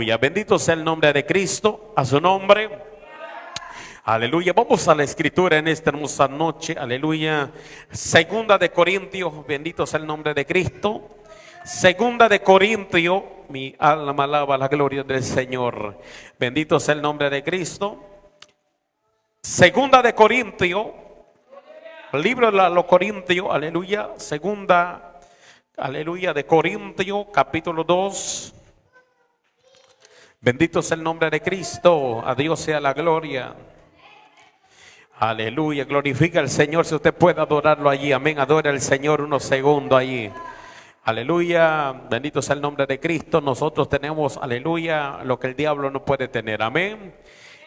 Aleluya, bendito sea el nombre de Cristo, a su nombre. Aleluya, vamos a la escritura en esta hermosa noche. Aleluya, segunda de Corintios, bendito sea el nombre de Cristo. Segunda de Corintios, mi alma alaba la gloria del Señor. Bendito sea el nombre de Cristo. Segunda de Corintios, libro de los Corintios, aleluya. Segunda, aleluya, de Corintios, capítulo 2. Bendito sea el nombre de Cristo, a Dios sea la gloria. Aleluya, glorifica al Señor. Si usted puede adorarlo allí, amén, adore al Señor unos segundos allí. Aleluya, bendito sea el nombre de Cristo. Nosotros tenemos, aleluya, lo que el diablo no puede tener, amén.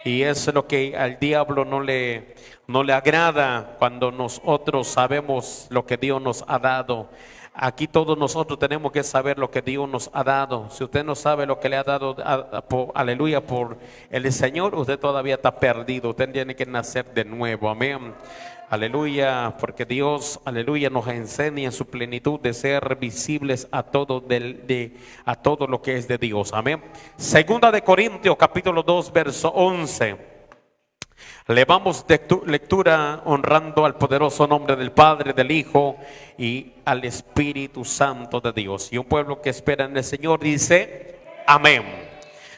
Y es lo que al diablo no le agrada cuando nosotros sabemos lo que Dios nos ha dado. Aquí todos nosotros tenemos que saber lo que Dios nos ha dado. Si usted no sabe lo que le ha dado, aleluya, por el Señor, usted todavía está perdido. Usted tiene que nacer de nuevo, amén. Aleluya, porque Dios, aleluya, nos enseña en su plenitud de ser visibles a todo, a todo lo que es de Dios, amén. Segunda de Corintios, capítulo 2, verso 11. Le vamos de lectura honrando al poderoso nombre del Padre, del Hijo y al Espíritu Santo de Dios. Y un pueblo que espera en el Señor dice, amén.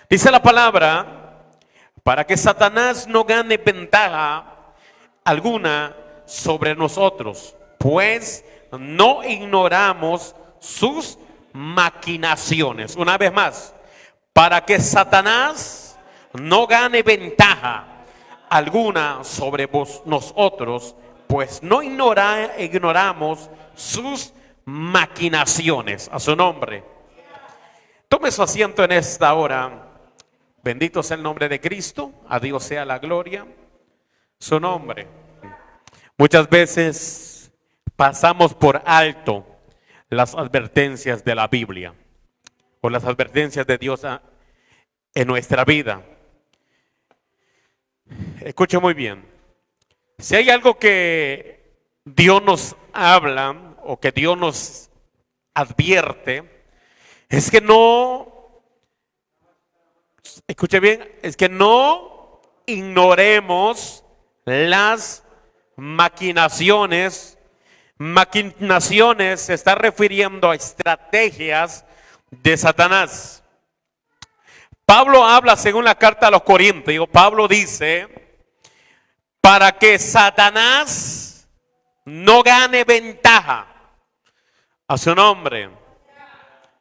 Dice la palabra, para que Satanás no gane ventaja alguna sobre nosotros, pues no ignoramos sus maquinaciones. Una vez más, para que Satanás no gane ventaja alguna sobre nosotros, pues no ignoramos sus maquinaciones. A su nombre. Tome su asiento en esta hora. Bendito sea el nombre de Cristo, a Dios sea la gloria, su nombre. Muchas veces pasamos por alto las advertencias de la Biblia o las advertencias de Dios en nuestra vida. Escuche muy bien. Si hay algo que Dios nos habla o que Dios nos advierte, es que no, escuche bien, es que no ignoremos las maquinaciones. Maquinaciones se está refiriendo a estrategias de Satanás. Pablo habla según la carta a los Corintios. Pablo dice, para que Satanás no gane ventaja. A su nombre.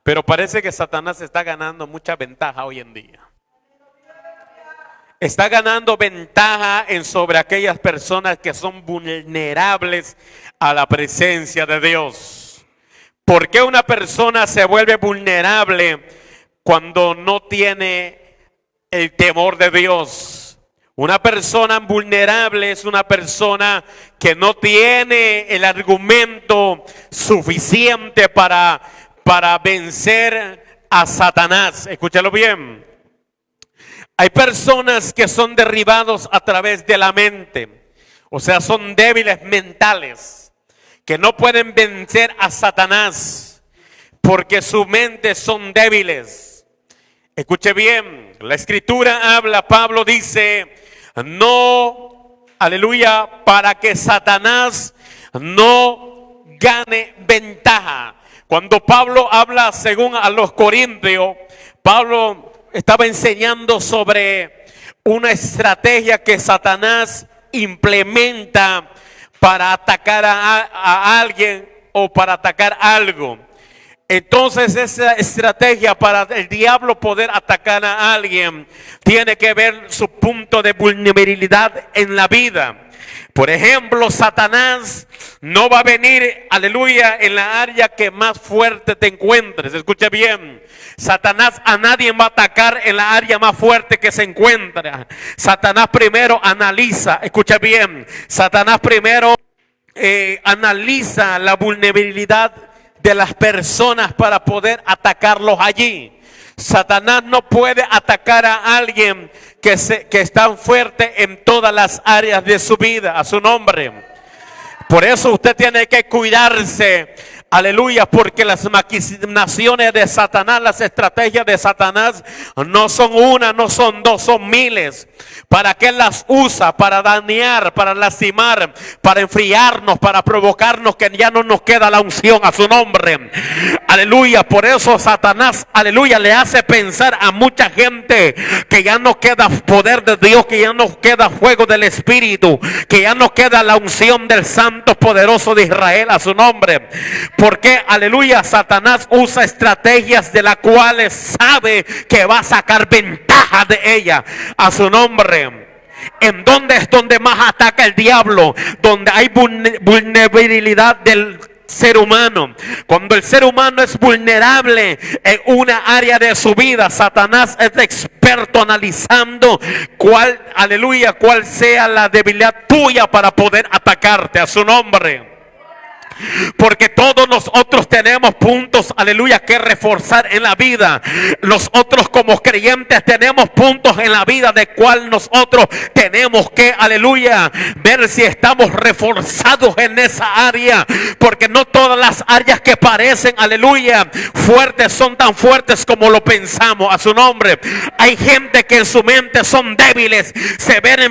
Pero parece que Satanás está ganando mucha ventaja hoy en día. Está ganando ventaja sobre aquellas personas que son vulnerables a la presencia de Dios. ¿Por qué una persona se vuelve vulnerable cuando no tiene el temor de Dios? Una persona vulnerable es una persona que no tiene el argumento suficiente para vencer a Satanás. Escúchalo bien. Hay personas que son derribados a través de la mente, o sea, son débiles mentales, que no pueden vencer a Satanás porque sus mentes son débiles. Escuche bien, la escritura habla, Pablo dice, no, aleluya, para que Satanás no gane ventaja. Cuando Pablo habla según a los Corintios, Pablo estaba enseñando sobre una estrategia que Satanás implementa para atacar a alguien o para atacar algo. Entonces esa estrategia para el diablo poder atacar a alguien tiene que ver su punto de vulnerabilidad en la vida. Por ejemplo, Satanás no va a venir, aleluya, en la área que más fuerte te encuentres. Escuche bien. Satanás a nadie va a atacar en la área más fuerte que se encuentra. Satanás primero analiza, escucha bien. Satanás primero analiza la vulnerabilidad de las personas para poder atacarlos allí. Satanás no puede atacar a alguien que está fuerte en todas las áreas de su vida. A su nombre. Por eso usted tiene que cuidarse Aleluya, porque las maquinaciones de Satanás, las estrategias de Satanás no son una, no son dos, son miles. ¿Para qué las usa? Para dañar, para lastimar, para enfriarnos, para provocarnos que ya no nos queda la unción a su nombre. Aleluya, por eso Satanás, aleluya, le hace pensar a mucha gente que ya no queda poder de Dios, que ya no queda fuego del Espíritu, que ya no queda la unción del Santo poderoso de Israel a su nombre. Porque, aleluya, Satanás usa estrategias de las cuales sabe que va a sacar ventaja de ella a su nombre. ¿En dónde es donde más ataca el diablo? Donde hay vulnerabilidad del ser humano. Cuando el ser humano es vulnerable en una área de su vida, Satanás es experto analizando cuál, aleluya, cuál sea la debilidad tuya para poder atacarte a su nombre. Porque todos nosotros tenemos puntos, aleluya, que reforzar en la vida. Nosotros como creyentes tenemos puntos en la vida de cual nosotros tenemos que, aleluya, ver si estamos reforzados en esa área. Porque no todas las áreas que parecen, aleluya, fuertes son tan fuertes como lo pensamos a su nombre. Hay gente que en su mente son débiles,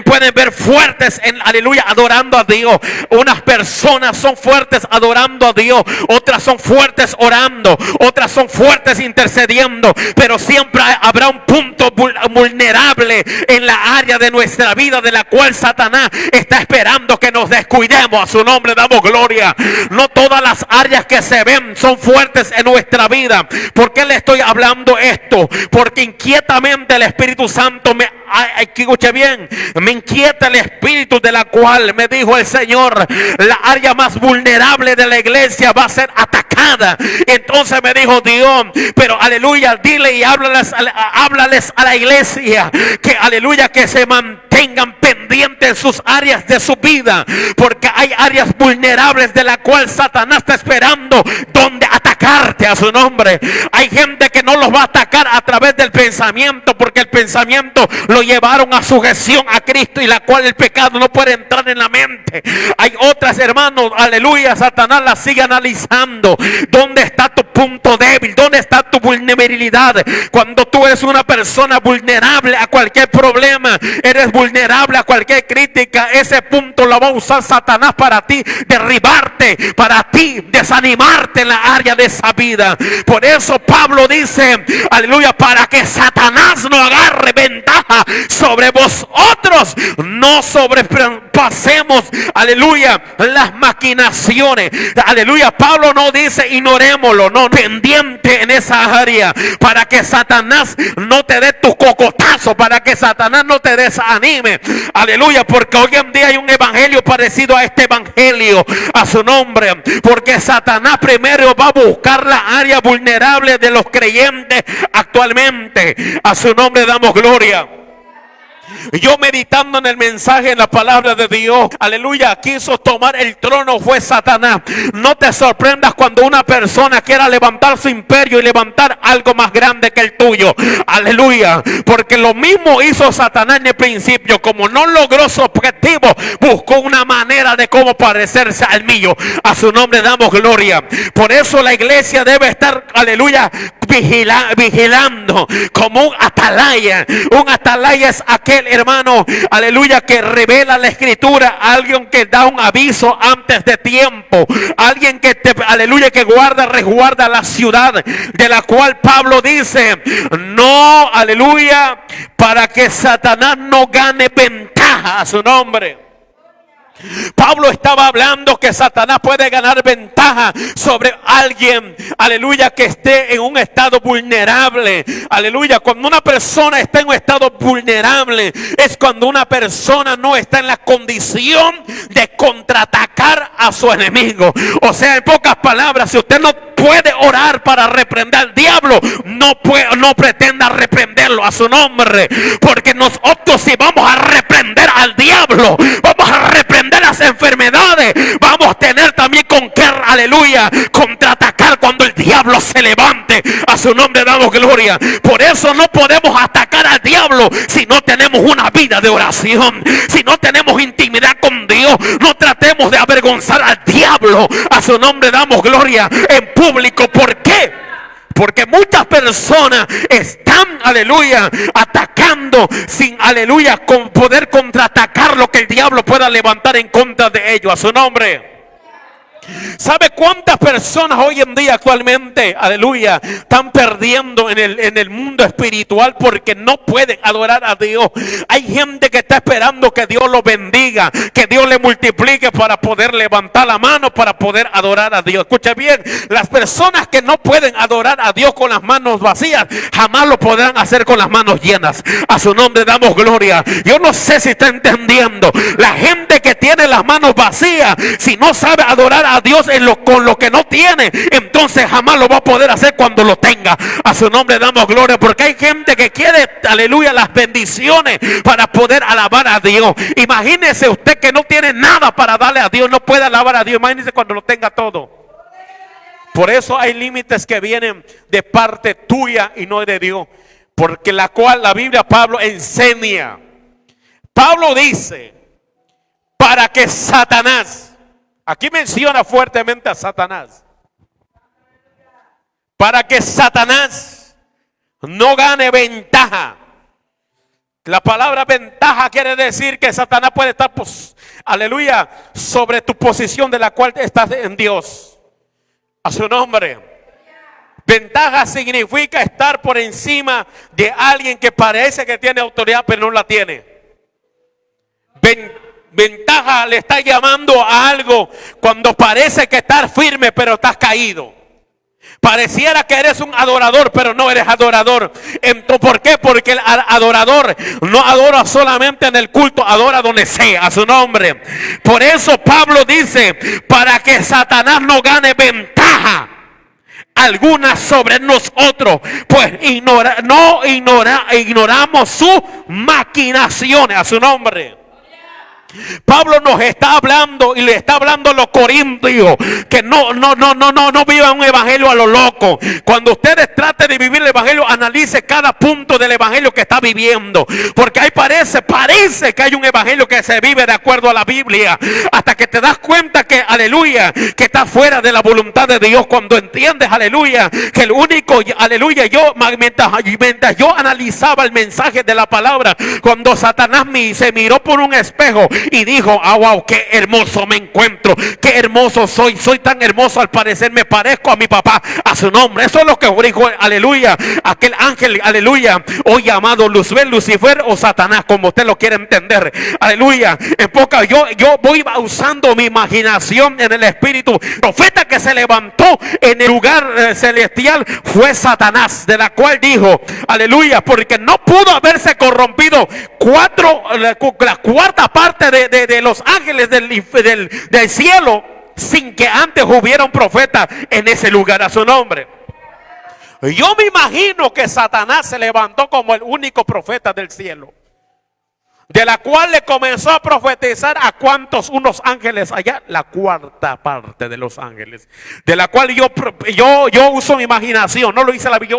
pueden ver fuertes en, aleluya, adorando a Dios. Unas personas son fuertes adorando a Dios, otras son fuertes orando, otras son fuertes intercediendo, pero siempre habrá un punto vulnerable en la área de nuestra vida de la cual Satanás está esperando que nos descuidemos. A su nombre damos gloria. No todas las áreas que se ven son fuertes en nuestra vida. ¿Por qué le estoy hablando esto? Porque inquietamente el Espíritu Santo escuche bien, me inquieta el espíritu de la cual me dijo el Señor, la área más vulnerable de la iglesia va a ser atacada. Entonces me dijo Dios, pero aleluya, dile y háblales a la iglesia que aleluya, que se mantengan pendientes en sus áreas de su vida, porque hay áreas vulnerables de la cual Satanás está esperando donde atacarte a su nombre. Hay gente que no los va a atacar a través del pensamiento, porque el pensamiento lo llevaron a sujeción a Cristo, y la cual el pecado no puede entrar en la mente. Hay otras, hermanos, aleluya, Satanás las sigue analizando. ¿Dónde está tu punto débil? ¿Dónde está tu vulnerabilidad? Cuando tú eres una persona vulnerable a cualquier problema, eres vulnerable a cualquier crítica, ese punto lo va a usar Satanás para ti, derribarte, para ti, desanimarte en la área de esa vida. Por eso Pablo dice, aleluya, para que Satanás no agarre ventaja sobre vosotros, no sobrepasemos, aleluya, las maquinaciones. Aleluya, Pablo no dice ignorémoslo, no, pendiente en esa área, para que Satanás no te dé tu cocotazo, para que Satanás no te desanime. Aleluya, porque hoy en día hay un evangelio parecido a este evangelio, a su nombre, porque Satanás primero va a buscar la área vulnerable de los creyentes actualmente. A su nombre damos gloria. Yo meditando en el mensaje, en la palabra de Dios, aleluya, quiso tomar el trono fue Satanás. No te sorprendas cuando una persona quiera levantar su imperio y levantar algo más grande que el tuyo. Aleluya, porque lo mismo hizo Satanás en el principio. Como no logró su objetivo, buscó una manera de cómo parecerse al mío. A su nombre damos gloria. Por eso la iglesia debe estar, aleluya, vigilando como un atalaya. Un atalaya es aquel, hermano, aleluya, que revela la escritura, alguien que da un aviso antes de tiempo, alguien que aleluya, que resguarda la ciudad, de la cual Pablo dice, no, aleluya, para que Satanás no gane ventaja a su nombre. Pablo estaba hablando que Satanás puede ganar ventaja sobre alguien, aleluya, que esté en un estado vulnerable. Aleluya, cuando una persona está en un estado vulnerable, es cuando una persona no está en la condición de contraatacar a su enemigo. O sea, en pocas palabras, si usted no puede orar para reprender al diablo, no pretenda reprenderlo a su nombre, porque nosotros, si vamos a reprender al diablo, vamos a reprender las enfermedades, vamos a tener también con qué, aleluya, contraatacar cuando el diablo se levante. A su nombre damos gloria. Por eso no podemos atacar al diablo diablo si no tenemos una vida de oración, si no tenemos intimidad con Dios. No tratemos de avergonzar al diablo. A su nombre damos gloria en público. ¿Por qué? Porque muchas personas están, aleluya, atacando sin, aleluya, con poder contraatacar lo que el diablo pueda levantar en contra de ellos. A su nombre. ¿Sabe cuántas personas hoy en día actualmente, aleluya, están perdiendo en el mundo espiritual porque no pueden adorar a Dios? Hay gente que está esperando que Dios lo bendiga, que Dios le multiplique para poder levantar la mano, para poder adorar a Dios. Escucha bien, las personas que no pueden adorar a Dios con las manos vacías, jamás lo podrán hacer con las manos llenas. A su nombre damos gloria. Yo no sé si está entendiendo. La gente que tiene las manos vacías, si no sabe adorar a Dios con lo que no tiene, entonces jamás lo va a poder hacer cuando lo tenga. A su nombre damos gloria, porque hay gente que quiere, aleluya, las bendiciones para poder alabar a Dios. Imagínese usted que no tiene nada para darle a Dios, no puede alabar a Dios. Imagínese cuando lo tenga todo. Por eso hay límites que vienen de parte tuya y no de Dios, porque la cual la Biblia, Pablo enseña. Pablo dice, para que Satanás, aquí menciona fuertemente a Satanás, para que Satanás no gane ventaja. La palabra ventaja quiere decir que Satanás puede estar, pues, aleluya, sobre tu posición de la cual estás en Dios. A su nombre. Ventaja significa estar por encima de alguien que parece que tiene autoridad pero no la tiene. Ventaja le está llamando a algo cuando parece que estás firme pero estás caído. Pareciera que eres un adorador, pero no eres adorador. Entonces, ¿por qué? Porque el adorador no adora solamente en el culto, adora donde sea, a su nombre. Por eso Pablo dice, para que Satanás no gane ventaja alguna sobre nosotros, pues ignoramos sus maquinaciones, a su nombre. Pablo nos está hablando y le está hablando a los corintios que no vivan un evangelio a lo loco. Cuando ustedes traten de vivir el evangelio, analice cada punto del evangelio que está viviendo, porque ahí parece que hay un evangelio que se vive de acuerdo a la Biblia, hasta que te das cuenta que, aleluya, que está fuera de la voluntad de Dios. Cuando entiendes, aleluya, que el único, aleluya, mientras yo analizaba el mensaje de la palabra, cuando Satanás se miró por un espejo y dijo, wow, qué hermoso me encuentro, qué hermoso soy tan hermoso, al parecer me parezco a mi papá, a su nombre. Eso es lo que dijo, aleluya, aquel ángel, aleluya, hoy llamado Luzbel, Lucifer o Satanás, como usted lo quiere entender, aleluya. En poca, yo voy usando mi imaginación en el espíritu. El profeta que se levantó en el lugar celestial fue Satanás, de la cual dijo, aleluya, porque no pudo haberse corrompido la cuarta parte de los ángeles del cielo sin que antes hubiera un profeta en ese lugar, a su nombre. Yo me imagino que Satanás se levantó como el único profeta del cielo, de la cual le comenzó a profetizar a cuantos, unos ángeles allá, la cuarta parte de los ángeles, de la cual yo uso mi imaginación, no lo hice la Biblia,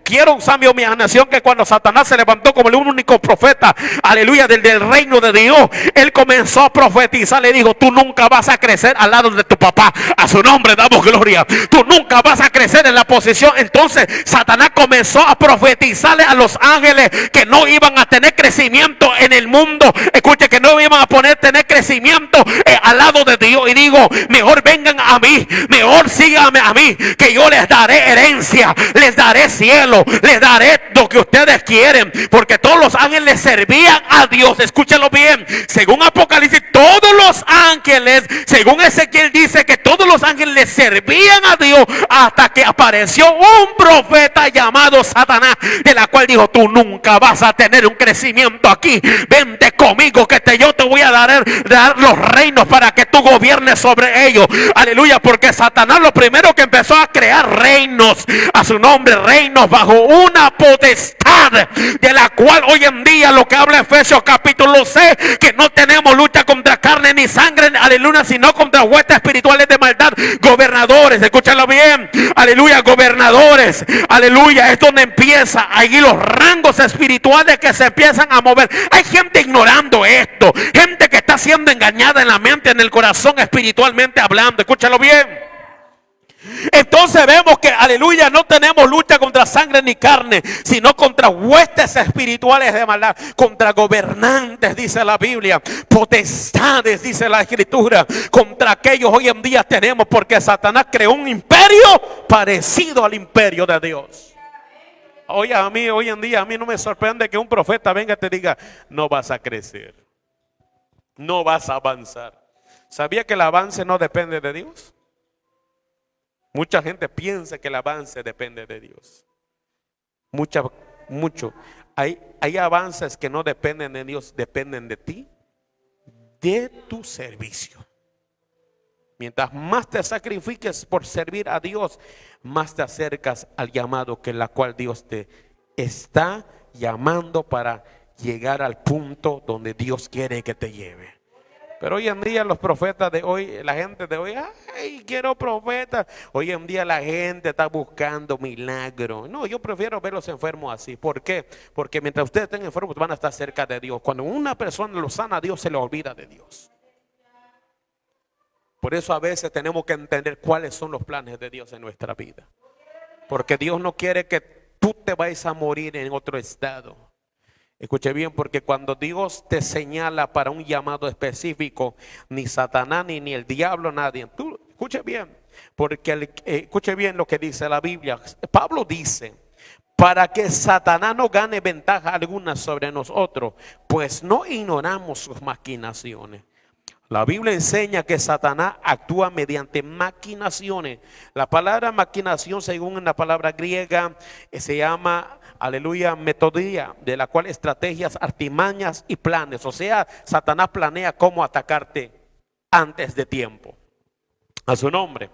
quiero usar mi imaginación, que cuando Satanás se levantó como el único profeta, aleluya, del reino de Dios, él comenzó a profetizar, le dijo, tú nunca vas a crecer al lado de tu papá, a su nombre damos gloria, tú nunca vas a crecer en la posición. Entonces Satanás comenzó a profetizarle a los ángeles que no iban a tener crecimiento en el mundo, escuche, que no iban a tener crecimiento al lado de Dios. Y digo, mejor vengan a mí, mejor síganme a mí, que yo les daré herencia, les daré cielo, les daré lo que ustedes quieren, porque todos los ángeles servían a Dios. Escúchalo bien, según Apocalipsis, todos los ángeles, según Ezequiel dice que todos los ángeles servían a Dios, hasta que apareció un profeta llamado Satanás, de la cual dijo, tú nunca vas a tener un crecimiento aquí, vente conmigo que yo te voy a dar los reinos para que tú gobiernes sobre ellos, aleluya. Porque Satanás lo primero que empezó a crear reinos, a su nombre, reinos bajo una potestad, de la cual hoy en día lo que habla Efesios capítulo 6, que no tenemos lucha contra carne carne ni sangre, aleluya, sino contra huestes espirituales de maldad, gobernadores, escúchalo bien, aleluya, gobernadores, aleluya, es donde empieza ahí los rangos espirituales que se empiezan a mover. Hay gente ignorando esto, gente que está siendo engañada en la mente, en el corazón, espiritualmente hablando, escúchalo bien. Entonces vemos que, aleluya, no tenemos lucha contra sangre ni carne, sino contra huestes espirituales de maldad, contra gobernantes, dice la Biblia, potestades, dice la Escritura, contra aquellos hoy en día tenemos, porque Satanás creó un imperio parecido al imperio de Dios. Oye, a mí hoy en día, a mí no me sorprende que un profeta venga y te diga, no vas a crecer, no vas a avanzar. ¿Sabía que el avance no depende de Dios? Mucha gente piensa que el avance depende de Dios. Mucho. Hay avances que no dependen de Dios, dependen de ti, de tu servicio. Mientras más te sacrifiques por servir a Dios, más te acercas al llamado que la cual Dios te está llamando para llegar al punto donde Dios quiere que te lleve. Pero hoy en día los profetas de hoy, la gente de hoy, ay, quiero profetas. Hoy en día la gente está buscando milagros. No, yo prefiero ver los enfermos así. ¿Por qué? Porque mientras ustedes estén enfermos van a estar cerca de Dios. Cuando una persona lo sana, Dios se le olvida de Dios. Por eso a veces tenemos que entender cuáles son los planes de Dios en nuestra vida. Porque Dios no quiere que tú te vayas a morir en otro estado. Escuche bien, porque cuando Dios te señala para un llamado específico, ni Satanás ni el diablo, nadie. Tú escuche bien, porque escuche bien lo que dice la Biblia. Pablo dice, para que Satanás no gane ventaja alguna sobre nosotros, pues no ignoramos sus maquinaciones. La Biblia enseña que Satanás actúa mediante maquinaciones. La palabra maquinación, según la palabra griega, se llama, aleluya, metodía, de la cual estrategias, artimañas y planes. O sea, Satanás planea cómo atacarte antes de tiempo. A su nombre.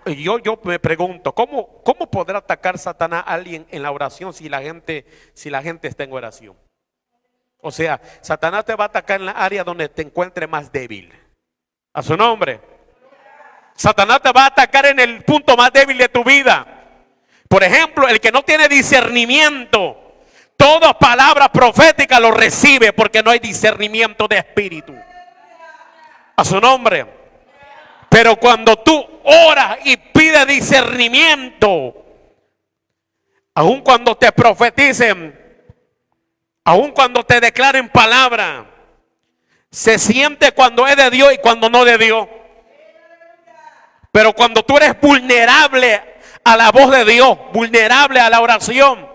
Yo me pregunto, ¿cómo podrá atacar Satanás a alguien en la oración si la gente está en oración? O sea, Satanás te va a atacar en la área donde te encuentres más débil. A su nombre. Satanás te va a atacar en el punto más débil de tu vida. Por ejemplo, el que no tiene discernimiento, toda palabra profética lo recibe porque no hay discernimiento de espíritu. A su nombre. Pero cuando tú oras y pides discernimiento, aun cuando te profeticen, aun cuando te declaren palabra, se siente cuando es de Dios y cuando no de Dios. Pero cuando tú eres vulnerable a la voz de Dios, vulnerable a la oración,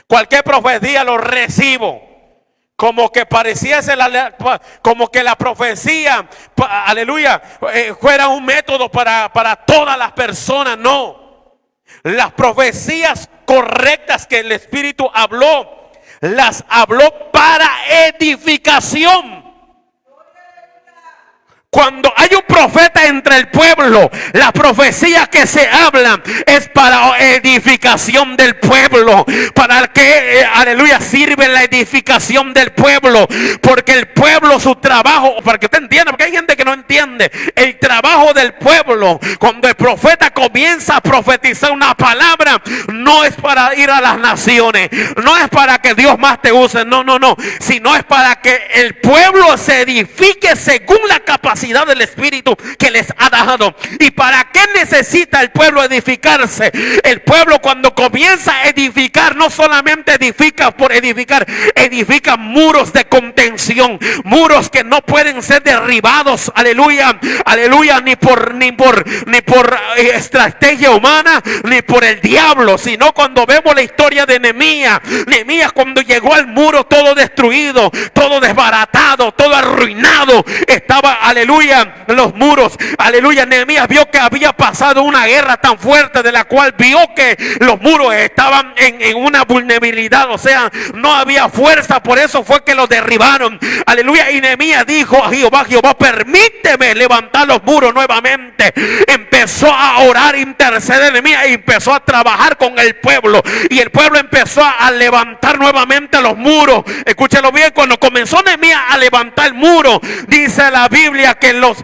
cualquier profecía lo recibo. Como que pareciese como que la profecía, aleluya, fuera un método para todas las personas. No. Las profecías correctas que el Espíritu habló, las habló para edificación. Cuando hay un profeta entre el pueblo, las profecías que se hablan es para edificación del pueblo. Para que, aleluya, sirve la edificación del pueblo. Porque el pueblo, su trabajo, para que usted entienda, porque hay gente que no entiende. El trabajo del pueblo, cuando el profeta comienza a profetizar una palabra, no es para ir a las naciones, no es para que Dios más te use, no, sino es para que el pueblo se edifique según la capacidad del Espíritu que les ha dado. ¿Y para qué necesita el pueblo edificarse? El pueblo, cuando comienza a edificar, no solamente edifica por edificar, edifica muros de contención, muros que no pueden ser derribados, aleluya, ni por estrategia humana, ni por el diablo, sino cuando vemos la historia de Nehemías, cuando llegó al muro todo destruido, todo desbaratado, todo arruinado, estaba, aleluya, aleluya, los muros. Aleluya, Nehemías vio que había pasado una guerra tan fuerte, de la cual vio que los muros estaban en una vulnerabilidad, o sea, no había fuerza. Por eso fue que los derribaron. Aleluya. Y Nehemías dijo a Jehová: Jehová, permíteme levantar los muros nuevamente. Empezó a orar, interceder Nehemías, y empezó a trabajar con el pueblo, y el pueblo empezó a levantar nuevamente los muros. Escúchalo bien, cuando comenzó Nehemías a levantar el muro, dice la Biblia que los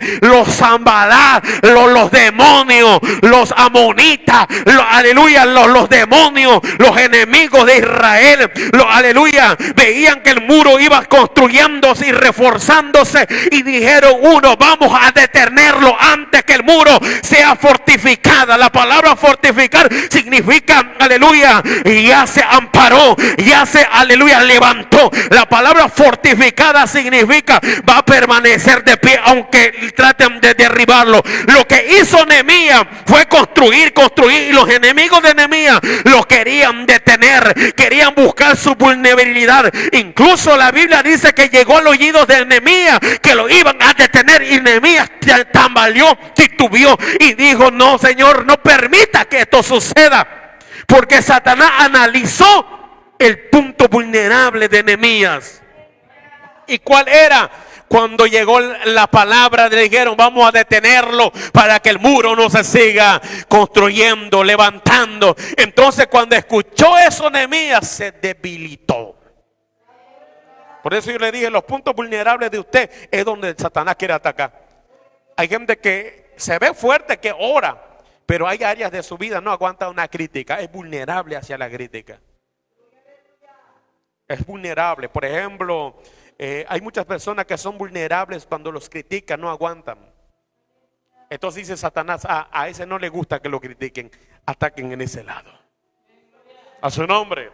Zambalá, los demonios, los amonitas, aleluya, los demonios, los enemigos de Israel, aleluya, veían que el muro iba construyéndose y reforzándose, y dijeron: uno, vamos a detenerlo antes que el muro sea fortificada. La palabra fortificar significa, aleluya, ya se amparó, ya se, aleluya, levantó. La palabra fortificada significa va a permanecer de pie aunque traten de derribarlo. Lo que hizo Nehemías fue construir, y los enemigos de Nehemías lo querían detener, querían buscar su vulnerabilidad. Incluso la Biblia dice que llegó al oído de Nehemías que lo iban a detener, y Nehemías tambaleó, titubeó y dijo: no, Señor, no permita que esto suceda, porque Satanás analizó el punto vulnerable de Nehemías. ¿Y cuál era? Cuando llegó la palabra, le dijeron: vamos a detenerlo para que el muro no se siga construyendo, levantando. Entonces, cuando escuchó eso, Nehemías se debilitó. Por eso yo le dije: los puntos vulnerables de usted es donde Satanás quiere atacar. Hay gente que se ve fuerte, que ora, pero hay áreas de su vida no aguanta una crítica, es vulnerable hacia la crítica. Es vulnerable. Por ejemplo, hay muchas personas que son vulnerables cuando los critican, no aguantan. Entonces dice Satanás: a ese no le gusta que lo critiquen, ataquen en ese lado. A su nombre.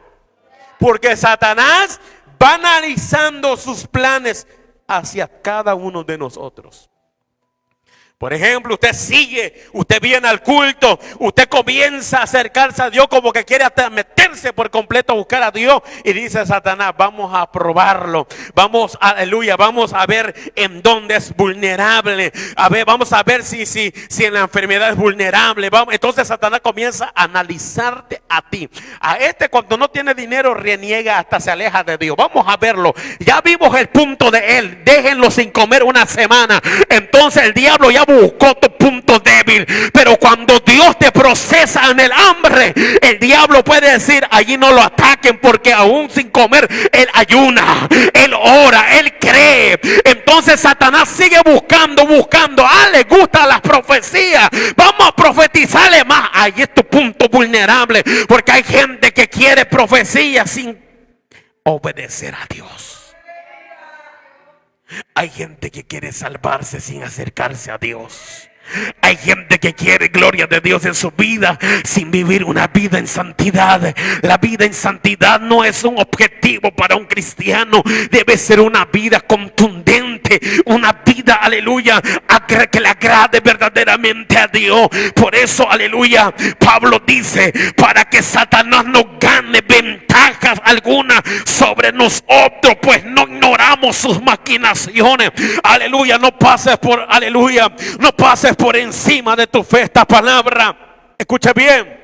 Porque Satanás va analizando sus planes hacia cada uno de nosotros. Por ejemplo, usted viene al culto, usted comienza a acercarse a Dios como que quiere hasta meterse por completo a buscar a Dios, y dice Satanás: vamos a probarlo, vamos, aleluya, vamos a ver en dónde es vulnerable, vamos a ver si en la enfermedad es vulnerable. Entonces Satanás comienza a analizarte a ti. A cuando no tiene dinero reniega, hasta se aleja de Dios. Vamos a verlo, ya vimos el punto de él, déjenlo sin comer una semana. Entonces el diablo ya buscó tu punto débil, pero cuando Dios te procesa en el hambre, el diablo puede decir: allí no lo ataquen, porque aún sin comer él ayuna, él ora, él cree. Entonces Satanás sigue buscando. Le gustan las profecías, vamos a profetizarle más. Ahí es tu punto vulnerable, porque hay gente que quiere profecía sin obedecer a Dios. Hay gente que quiere salvarse sin acercarse a Dios. Hay gente que quiere gloria de Dios en su vida sin vivir una vida en santidad. La vida en santidad no es un objetivo para un cristiano. Debe ser una vida contundente, una vida, aleluya, que le agrade verdaderamente a Dios. Por eso, aleluya, Pablo dice: para que Satanás no gane ventajas alguna sobre nosotros, pues no ignoramos sus maquinaciones. Aleluya, no pases por encima de tu fe esta palabra. Escucha bien.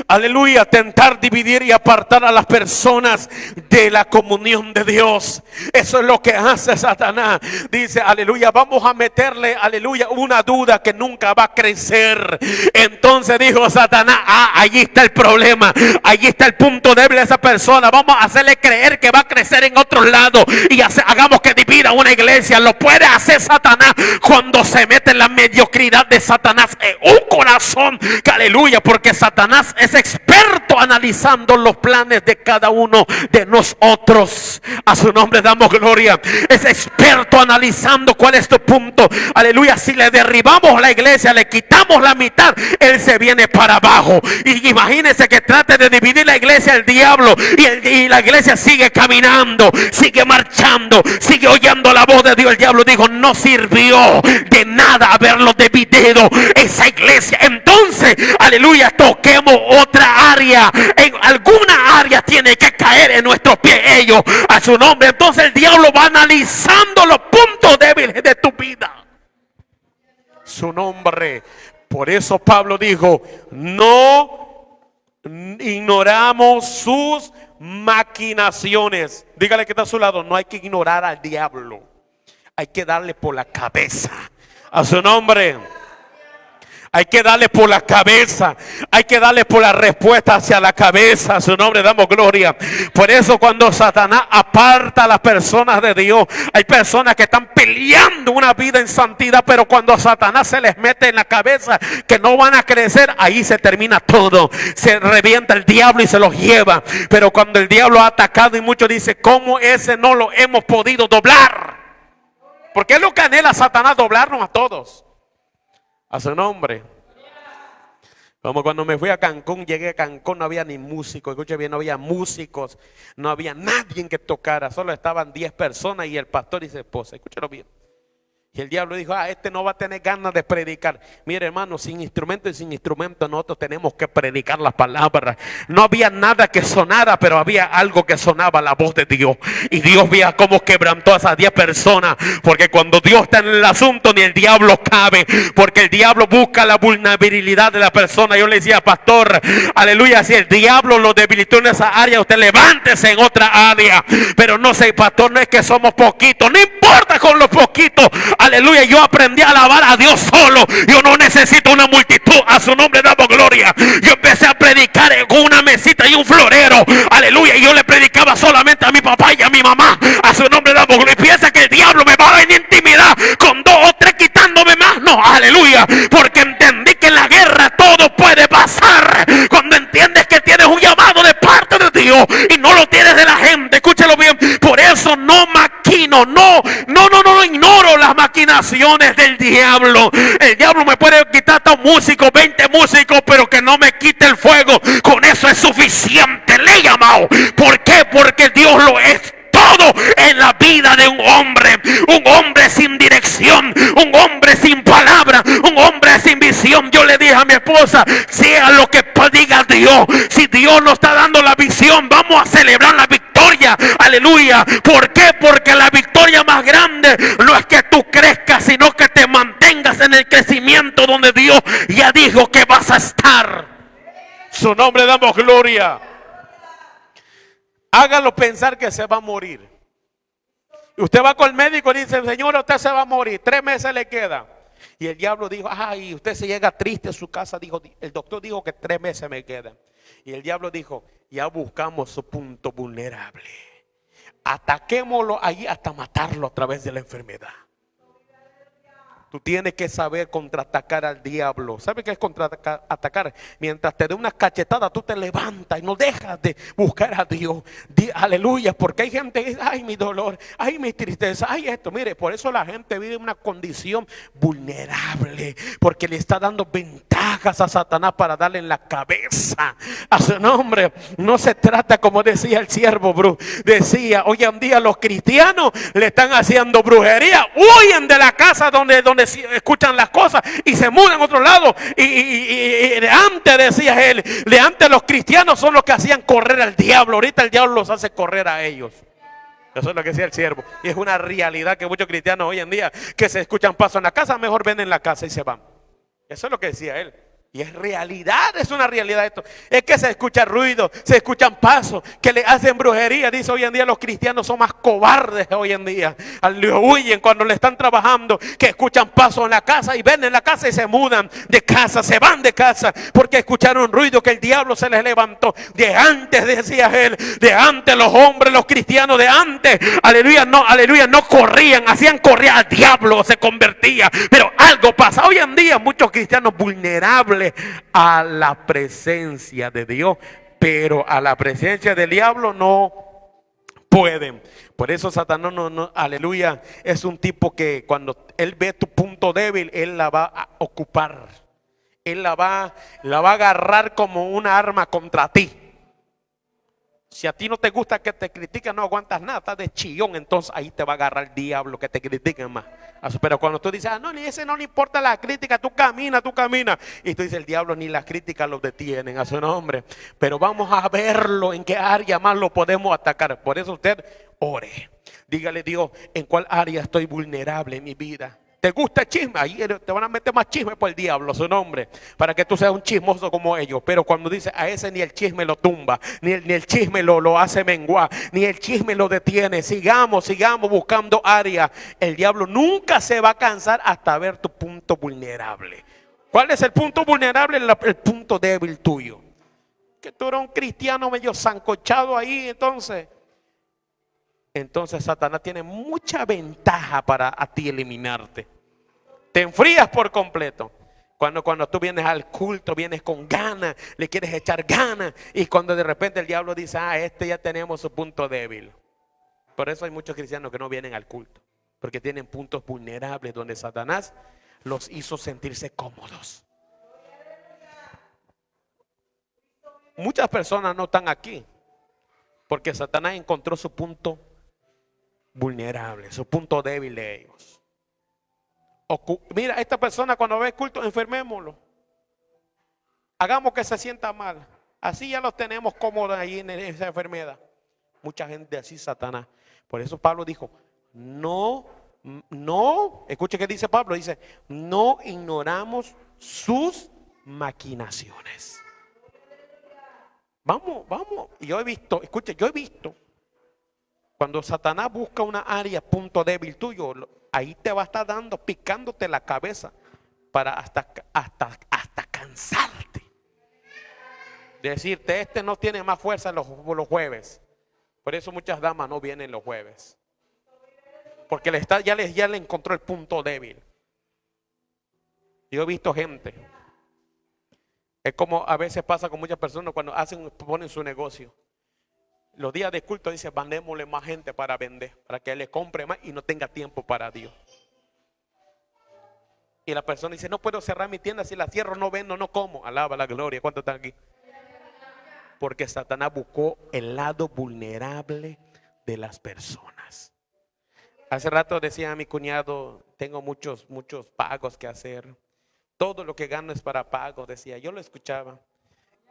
Aleluya, tentar, dividir y apartar a las personas de la comunión de Dios. Eso es lo que hace Satanás. Dice, aleluya, vamos a meterle, aleluya, una duda que nunca va a crecer. Entonces dijo Satanás: allí está el problema, allí está el punto débil de esa persona. Vamos a hacerle creer que va a crecer en otro lado y hagamos que divida una iglesia. Lo puede hacer Satanás cuando se mete en la mediocridad de Satanás en un corazón. Que, aleluya, porque Satanás es experto analizando los planes de cada uno de nosotros. A su nombre damos gloria. Es experto analizando cuál es tu punto. Aleluya, si le derribamos la iglesia, le quitamos la mitad, él se viene para abajo. Y imagínense que trate de dividir la iglesia el diablo, y la iglesia sigue caminando, sigue marchando, sigue oyendo la voz de Dios. El diablo dijo: no sirvió de nada haberlo dividido esa iglesia. Entonces, aleluya, toquemos otra área, en alguna área tiene que caer en nuestros pies ellos, a su nombre. Entonces el diablo va analizando los puntos débiles de tu vida, su nombre. Por eso Pablo dijo, no ignoramos sus maquinaciones. Dígale que está a su lado, no hay que ignorar al diablo, hay que darle por la cabeza, a su nombre. Hay que darle por la cabeza. Hay que darle por la respuesta hacia la cabeza. A su nombre damos gloria. Por eso cuando Satanás aparta a las personas de Dios, hay personas que están peleando una vida en santidad, pero cuando Satanás se les mete en la cabeza que no van a crecer, ahí se termina todo. Se revienta el diablo y se los lleva. Pero cuando el diablo ha atacado, y muchos dicen, ¿cómo ese no lo hemos podido doblar? Porque es lo que anhela Satanás, doblarnos a todos. A su nombre. Como cuando me fui a Cancún, llegué a Cancún, no había ni músicos, escuche bien, no había músicos, no había nadie que tocara, solo estaban 10 personas y el pastor y su esposa, escúchelo bien. Y el diablo dijo, este no va a tener ganas de predicar. Mire, hermano, sin instrumento y sin instrumento nosotros tenemos que predicar las palabras. No había nada que sonara, pero había algo que sonaba, la voz de Dios. Y Dios veía cómo quebrantó a esas 10 personas. Porque cuando Dios está en el asunto, ni el diablo cabe. Porque el diablo busca la vulnerabilidad de la persona. Yo le decía, pastor, aleluya, si el diablo lo debilitó en esa área, usted levántese en otra área. Pero no sé, pastor, no es que somos poquitos, no importa con los poquitos. Aleluya, yo aprendí a alabar a Dios solo. Yo no necesito una multitud. A su nombre damos gloria. Yo empecé a predicar en una mesita y un florero. Aleluya, y yo le predicaba solamente a mi papá y a mi mamá. A su nombre damos gloria. Y piensa que el diablo me va a venir a intimidar con 2 o 3 quitándome más. No, aleluya, porque entendí que en la guerra todo puede pasar. Cuando entiendes que tienes un llamado de parte de Dios y no lo tienes de la gente, escúchalo bien. Por eso no maquino, no ignoro las maquinaciones del diablo. El diablo me puede quitar hasta un músico, 20 músicos, pero que no me quite el fuego. Con eso es suficiente. Le he llamado. ¿Por qué? Porque Dios lo es todo en la vida de un hombre sin dirección, un hombre sin palabra, un hombre sin visión. Yo le dije a mi esposa, sea lo que diga Dios, si Dios nos está dando la visión, vamos a celebrar la victoria, aleluya. ¿Por qué? Porque la victoria más grande no es que tú crezcas, sino que te mantengas en el crecimiento donde Dios ya dijo que vas a estar. Su nombre damos gloria. Hágalo pensar que se va a morir. Y usted va con el médico y dice, señor, usted se va a morir, 3 meses le queda. Y el diablo dijo, ay, usted se llega triste a su casa. Dijo, el doctor dijo que 3 meses me quedan. Y el diablo dijo, ya buscamos su punto vulnerable. Ataquémoslo ahí hasta matarlo a través de la enfermedad. Tú tienes que saber contraatacar al diablo. ¿Sabes qué es contraatacar? Mientras te dé unas cachetadas, tú te levantas y no dejas de buscar a Dios. Aleluya, porque hay gente que dice, ay, mi dolor, ay, mi tristeza, ay, esto. Mire, por eso la gente vive en una condición vulnerable, porque le está dando ventajas a Satanás para darle en la cabeza. A su nombre. No se trata, como decía el siervo decía, hoy en día los cristianos le están haciendo brujería, huyen de la casa donde escuchan las cosas y se mudan a otro lado. Y de antes, decía él, de antes los cristianos son los que hacían correr al diablo, ahorita el diablo los hace correr a ellos. Eso es lo que decía el siervo. Y es una realidad que muchos cristianos hoy en día, que se escuchan pasos en la casa, mejor venden la casa y se van. Eso es lo que decía él. Y es realidad, es una realidad esto. Es que se escucha ruido, se escuchan pasos, que le hacen brujería. Dice hoy en día los cristianos son más cobardes hoy en día. Le huyen cuando le están trabajando, que escuchan pasos en la casa y ven en la casa y se mudan de casa, se van de casa, porque escucharon ruido que el diablo se les levantó. De antes, decía él, de antes los hombres, los cristianos de antes, aleluya, no corrían, hacían correr al diablo, se convertía. Pero algo pasa. Hoy en día muchos cristianos vulnerables a la presencia de Dios, pero a la presencia del diablo no pueden. Por eso Satanás aleluya, es un tipo que cuando él ve tu punto débil, él la va a ocupar. Él la va a agarrar como una arma contra ti. Si a ti no te gusta que te critiquen, no aguantas nada, estás de chillón, entonces ahí te va a agarrar el diablo que te critiquen más. Pero cuando tú dices, no, ni ese no le importa la crítica, tú caminas. Y tú dices, el diablo ni las críticas lo detienen, a su nombre. Pero vamos a verlo, en qué área más lo podemos atacar. Por eso usted ore. Dígale, Dios, en cuál área estoy vulnerable en mi vida. ¿Te gusta el chisme? Ahí te van a meter más chisme por el diablo, a su nombre, para que tú seas un chismoso como ellos. Pero cuando dice a ese ni el chisme lo tumba, ni el chisme lo hace menguar, ni el chisme lo detiene. Sigamos buscando áreas. El diablo nunca se va a cansar hasta ver tu punto vulnerable. ¿Cuál es el punto vulnerable? El punto débil tuyo. Que tú eres un cristiano medio sancochado ahí, entonces Satanás tiene mucha ventaja para a ti eliminarte. Te enfrías por completo. Cuando tú vienes al culto, vienes con ganas, le quieres echar ganas. Y cuando de repente el diablo dice, ya tenemos su punto débil. Por eso hay muchos cristianos que no vienen al culto. Porque tienen puntos vulnerables donde Satanás los hizo sentirse cómodos. Muchas personas no están aquí porque Satanás encontró su punto vulnerable, su punto débil de ellos. Mira, esta persona cuando ve el culto, enfermémoslo. Hagamos que se sienta mal. Así ya los tenemos cómodos ahí en esa enfermedad. Mucha gente así, Satanás. Por eso Pablo dijo, no, escuche que dice Pablo, dice, no ignoramos sus maquinaciones. Vamos. Yo he visto cuando Satanás busca una área, punto débil tuyo, ahí te va a estar picándote la cabeza para hasta cansarte. Decirte, este no tiene más fuerza los jueves. Por eso muchas damas no vienen los jueves. Porque ya le encontró el punto débil. Yo he visto gente. Es como a veces pasa con muchas personas cuando ponen su negocio. Los días de culto dice, mandémosle más gente para vender, para que le compre más y no tenga tiempo para Dios. Y la persona dice, no puedo cerrar mi tienda, si la cierro no vendo, no como. Alaba la gloria. ¿Cuántos están aquí? Porque Satanás buscó el lado vulnerable de las personas. Hace rato decía a mi cuñado, tengo muchos pagos que hacer. Todo lo que gano es para pagos, decía. Yo lo escuchaba.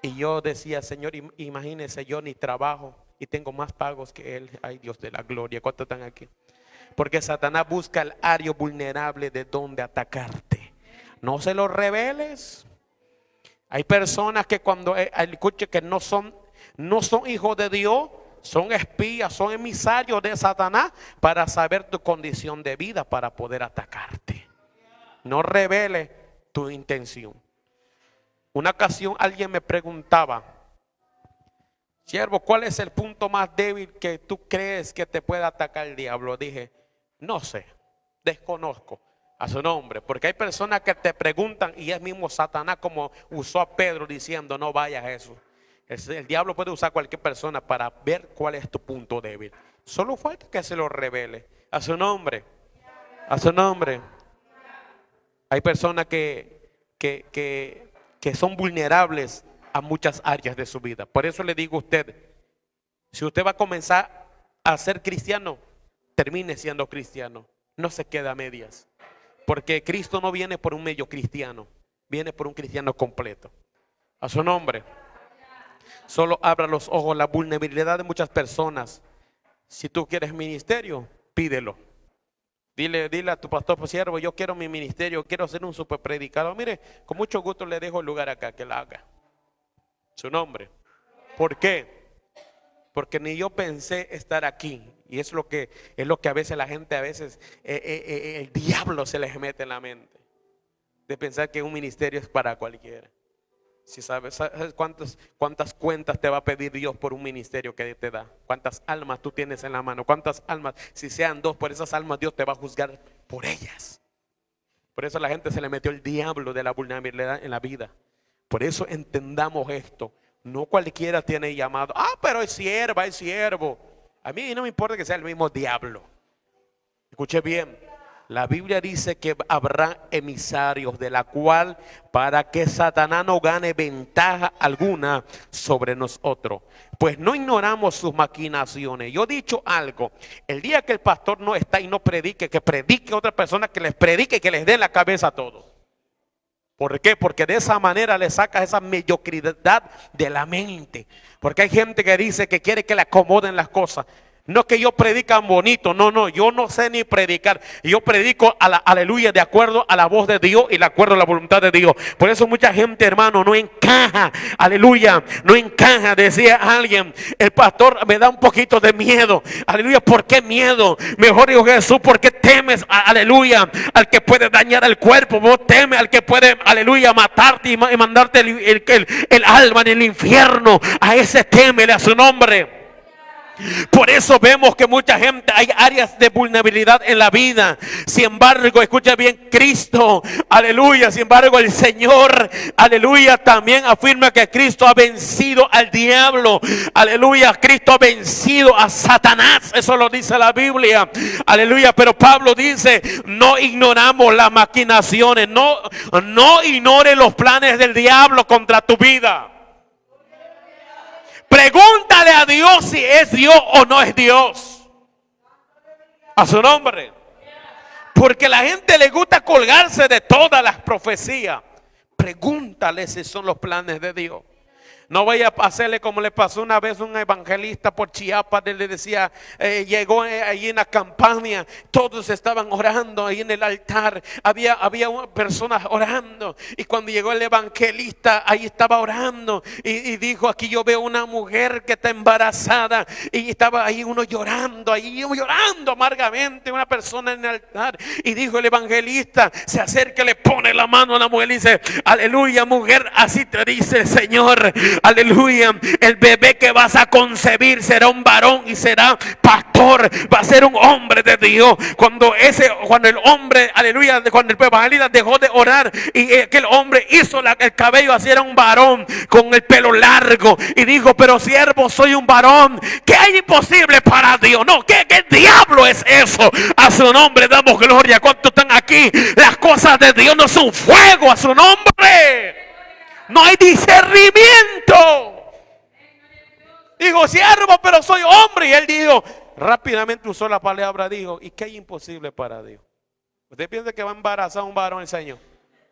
Y yo decía, Señor, imagínese, yo ni trabajo y tengo más pagos que Él. Ay, Dios de la gloria. ¿Cuántos están aquí? Porque Satanás busca el área vulnerable de donde atacarte. No se lo reveles. Hay personas que cuando escuche que no son hijos de Dios, son espías, son emisarios de Satanás para saber tu condición de vida, para poder atacarte. No revele tu intención. Una ocasión alguien me preguntaba, siervo, ¿cuál es el punto más débil que tú crees que te puede atacar el diablo? Dije, no sé, desconozco, a su nombre. Porque hay personas que te preguntan y es mismo Satanás como usó a Pedro diciendo, no vayas a eso. El diablo puede usar a cualquier persona para ver cuál es tu punto débil. Solo falta que se lo revele, a su nombre, a su nombre. Hay personas que son vulnerables a muchas áreas de su vida. Por eso le digo a usted, si usted va a comenzar a ser cristiano, termine siendo cristiano. No se queda a medias. Porque Cristo no viene por un medio cristiano, viene por un cristiano completo. A su nombre. Solo abra los ojos, la vulnerabilidad de muchas personas. Si tú quieres ministerio, pídelo. Dile a tu pastor, pues siervo, yo quiero mi ministerio, quiero ser un super predicador. Mire, con mucho gusto le dejo el lugar acá, que la haga. Su nombre. ¿Por qué? Porque ni yo pensé estar aquí. Y es lo que a veces la gente, el diablo se les mete en la mente. De pensar que un ministerio es para cualquiera. Si sabes cuántas cuentas te va a pedir Dios por un ministerio que te da. Cuántas almas tú tienes en la mano. Cuántas almas, si sean 2, por esas almas Dios te va a juzgar por ellas. Por eso a la gente se le metió el diablo de la vulnerabilidad en la vida. Por eso entendamos esto. No cualquiera tiene llamado. Pero es sierva, es siervo. A mí no me importa que sea el mismo diablo. Escuche bien. La Biblia dice que habrá emisarios de la cual para que Satanás no gane ventaja alguna sobre nosotros. Pues no ignoramos sus maquinaciones. Yo he dicho algo, el día que el pastor no está y no predique, que predique a otra persona, que les predique y que les dé en la cabeza a todos. ¿Por qué? Porque de esa manera le sacas esa mediocridad de la mente. Porque hay gente que dice que quiere que le acomoden las cosas. No que yo predican bonito, no, yo no sé ni predicar. Yo predico aleluya de acuerdo a la voz de Dios y de acuerdo a la voluntad de Dios. Por eso mucha gente, hermano, no encaja, aleluya, no encaja. Decía alguien, el pastor me da un poquito de miedo, aleluya. ¿Por qué miedo? Mejor dijo Jesús, ¿por qué temes, aleluya, al que puede dañar el cuerpo? Vos temes al que puede, aleluya, matarte y mandarte el alma en el infierno. A ese témele a su nombre. Por eso vemos que mucha gente, hay áreas de vulnerabilidad en la vida. Sin embargo, escucha bien, Cristo, aleluya, sin embargo el Señor, aleluya, también afirma que Cristo ha vencido al diablo. Aleluya, Cristo ha vencido a Satanás. Eso lo dice la Biblia. Aleluya, pero Pablo dice, no ignoramos las maquinaciones, no ignore los planes del diablo contra tu vida. Pregúntale a Dios si es Dios o no es Dios. A su nombre. Porque a la gente le gusta colgarse de todas las profecías. Pregúntale si son los planes de Dios. No vaya a hacerle como le pasó una vez a un evangelista por Chiapas. Él le decía, llegó ahí en la campaña, todos estaban orando ahí en el altar. Había personas orando. Y cuando llegó el evangelista, ahí estaba orando. Y dijo, aquí yo veo una mujer que está embarazada. Y estaba ahí uno llorando amargamente, una persona en el altar. Y dijo el evangelista, se acerca, le pone la mano a la mujer y dice, aleluya, mujer, así te dice el Señor. Aleluya, el bebé que vas a concebir será un varón y será pastor, va a ser un hombre de Dios. Cuando el hombre, aleluya, cuando el evangelista dejó de orar y aquel hombre hizo el cabello así, era un varón con el pelo largo y dijo, pero siervo, soy un varón, ¿qué hay imposible para Dios? No, ¿qué diablo es eso? A su nombre damos gloria. ¿Cuántos están aquí? Las cosas de Dios no son fuego. A su nombre no hay discernimiento. Dijo, siervo, pero soy hombre. Y él dijo, rápidamente usó la palabra, dijo, ¿y qué hay imposible para Dios? ¿Usted piensa que va a embarazar a un varón el Señor?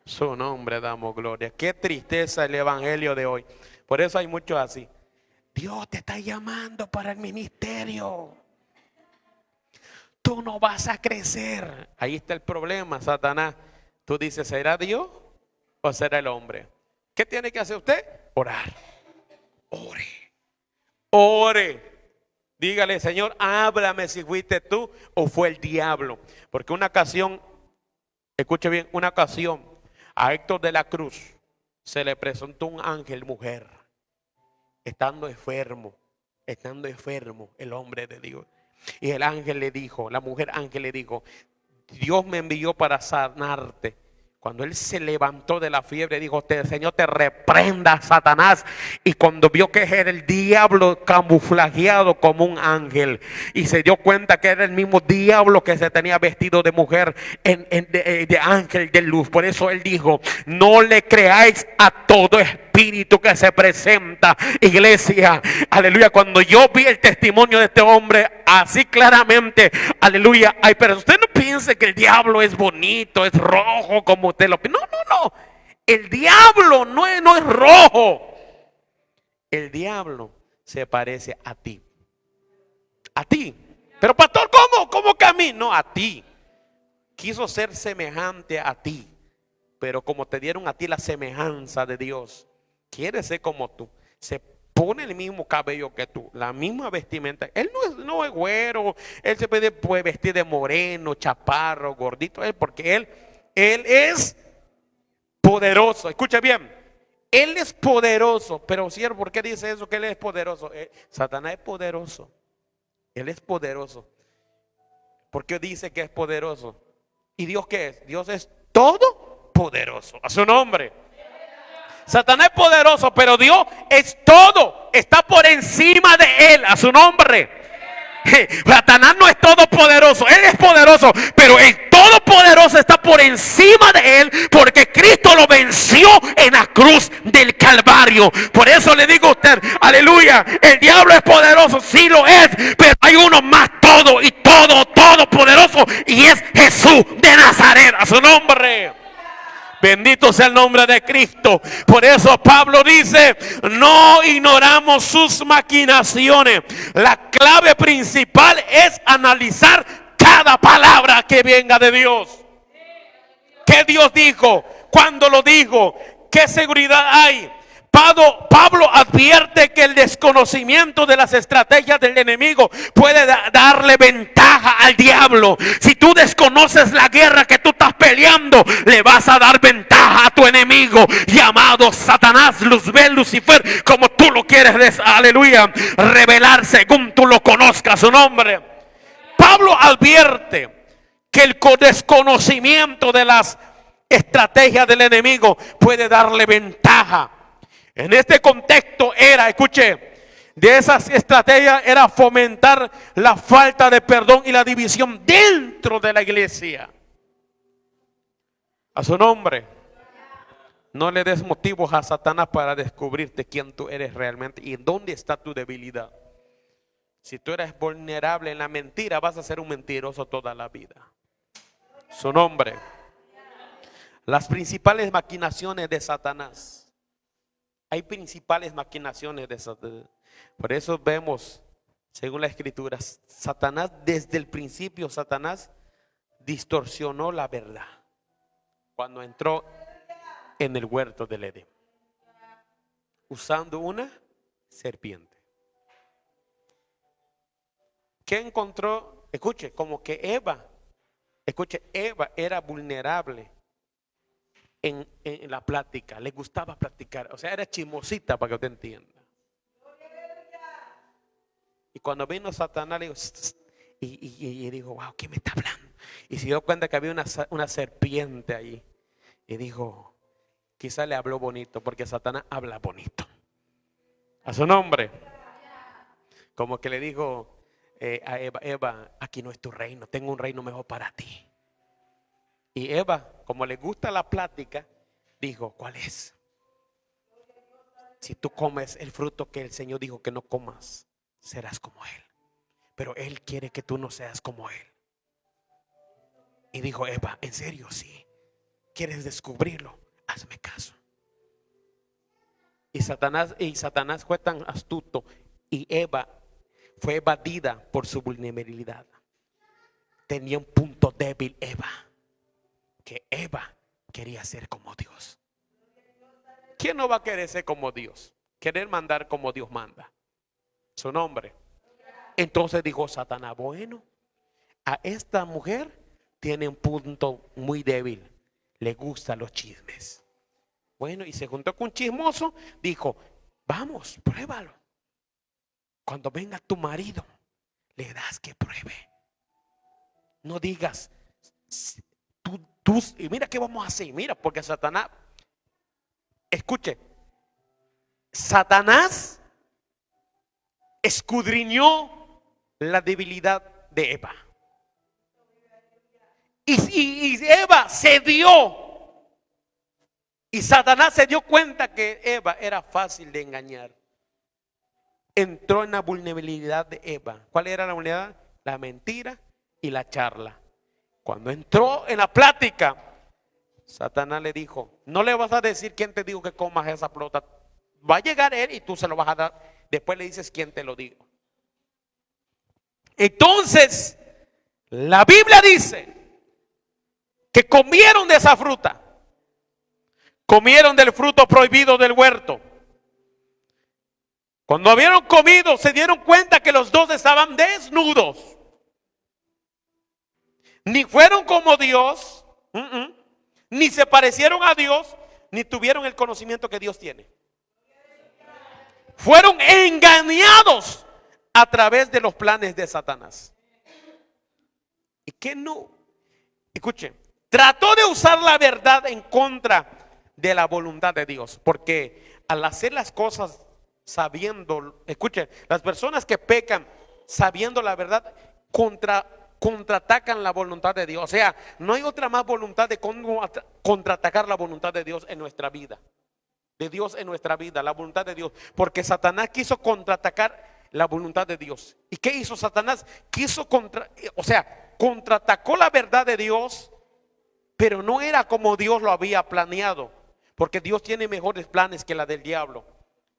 Su nombre damos gloria. Qué tristeza el evangelio de hoy. Por eso hay muchos así. Dios te está llamando para el ministerio. Tú no vas a crecer. Ahí está el problema, Satanás. Tú dices, ¿será Dios o será el hombre? ¿Qué tiene que hacer usted? Orar. Ore. Dígale, Señor, háblame si fuiste tú o fue el diablo. Porque una ocasión, escuche bien, una ocasión a Héctor de la Cruz se le presentó un ángel mujer, estando enfermo, el hombre de Dios. Y el ángel le dijo, la mujer ángel le dijo, Dios me envió para sanarte. Cuando él se levantó de la fiebre, dijo, Señor, te reprenda, Satanás. Y cuando vio que era el diablo camuflajeado como un ángel, y se dio cuenta que era el mismo diablo que se tenía vestido de mujer, de ángel de luz. Por eso él dijo, no le creáis a todo espíritu que se presenta, iglesia. Aleluya. Cuando yo vi el testimonio de este hombre así claramente, aleluya, pero usted no piense que el diablo es bonito, es rojo como usted lo piensa. No. El diablo no es rojo. El diablo se parece a ti. A ti. Pero pastor, ¿cómo que a mí? No, a ti. Quiso ser semejante a ti. Pero como te dieron a ti la semejanza de Dios, quiere ser como tú. Se pone el mismo cabello que tú, la misma vestimenta. Él no es güero. Él se puede vestir de moreno, chaparro, gordito. Porque él es poderoso. Escucha bien. Él es poderoso. Pero siervo, ¿por qué dice eso? Que él es poderoso. Satanás es poderoso. Él es poderoso. ¿Por qué dice que es poderoso? ¿Y Dios qué es? Dios es todopoderoso. A su nombre. Satanás es poderoso, pero Dios es todo. Está por encima de él. A su nombre. Satanás no es todopoderoso, él es poderoso, pero el todopoderoso está por encima de él, porque Cristo lo venció en la cruz del Calvario. Por eso le digo a usted, aleluya, el diablo es poderoso, sí lo es, pero hay uno más todopoderoso, y es Jesús de Nazaret. A su nombre. Bendito sea el nombre de Cristo. Por eso Pablo dice: no ignoramos sus maquinaciones. La clave principal es analizar cada palabra que venga de Dios. ¿Qué Dios dijo? ¿Cuándo lo dijo? ¿Qué seguridad hay? Pablo advierte que el desconocimiento de las estrategias del enemigo puede darle ventaja al diablo. Si tú desconoces la guerra que tú estás peleando, le vas a dar ventaja a tu enemigo llamado Satanás, Luzbel, Lucifer, como tú lo quieres, aleluya, revelar según tú lo conozcas su nombre. Pablo advierte que el desconocimiento de las estrategias del enemigo puede darle ventaja. En este contexto escuche, de esas estrategias era fomentar la falta de perdón y la división dentro de la iglesia. A su nombre. No le des motivos a Satanás para descubrirte quién tú eres realmente y dónde está tu debilidad. Si tú eres vulnerable en la mentira, vas a ser un mentiroso toda la vida. Su nombre. Las principales maquinaciones de Satanás. Hay principales maquinaciones de Satanás. Por eso vemos, según la escritura, Satanás, desde el principio, Satanás distorsionó la verdad cuando entró en el huerto del Edén, usando una serpiente. ¿Qué encontró? Escuche, como que Eva era vulnerable en la plática, le gustaba platicar, o sea, era chismosita, para que usted entienda. Y cuando vino Satanás, le dijo, y dijo, wow, ¿quién me está hablando? Y se dio cuenta que había una serpiente ahí. Y dijo, quizá le habló bonito, porque Satanás habla bonito. A su nombre. Como que le dijo a Eva, aquí no es tu reino, tengo un reino mejor para ti. Y Eva, como le gusta la plática, dijo, ¿cuál es? Si tú comes el fruto que el Señor dijo que no comas, serás como Él. Pero Él quiere que tú no seas como Él. Y dijo Eva, ¿en serio? Sí. ¿Quieres descubrirlo? Hazme caso. Y Satanás fue tan astuto, y Eva fue evadida por su vulnerabilidad. Tenía un punto débil Eva, que Eva quería ser como Dios. ¿Quién no va a querer ser como Dios? Querer mandar como Dios manda. Su nombre. Entonces dijo Satanás, bueno, a esta mujer tiene un punto muy débil, le gustan los chismes. Bueno, y se juntó con un chismoso, dijo, vamos, pruébalo. Cuando venga tu marido, le das que pruebe. No digas, y mira qué vamos a hacer. Mira, porque Satanás, escuche, Satanás escudriñó la debilidad de Eva. Y Eva cedió. Y Satanás se dio cuenta que Eva era fácil de engañar. Entró en la vulnerabilidad de Eva. ¿Cuál era la vulnerabilidad? La mentira y la charla. Cuando entró en la plática, Satanás le dijo, no le vas a decir quién te dijo que comas esa fruta. Va a llegar él y tú se lo vas a dar. Después le dices quién te lo dijo. Entonces, la Biblia dice que comieron de esa fruta. Comieron del fruto prohibido del huerto. Cuando habían comido, se dieron cuenta que los dos estaban desnudos. Ni fueron como Dios, ni se parecieron a Dios, ni tuvieron el conocimiento que Dios tiene. Fueron engañados a través de los planes de Satanás. ¿Y qué no? Escuchen, trató de usar la verdad en contra de la voluntad de Dios, porque al hacer las cosas sabiendo, escuchen, las personas que pecan sabiendo la verdad, contraatacan la voluntad de Dios. O sea, no hay otra más voluntad de contraatacar la voluntad de Dios en nuestra vida. De Dios en nuestra vida, la voluntad de Dios. Porque Satanás quiso contraatacar la voluntad de Dios. ¿Y qué hizo Satanás? Contraatacó la verdad de Dios, pero no era como Dios lo había planeado. Porque Dios tiene mejores planes que la del diablo.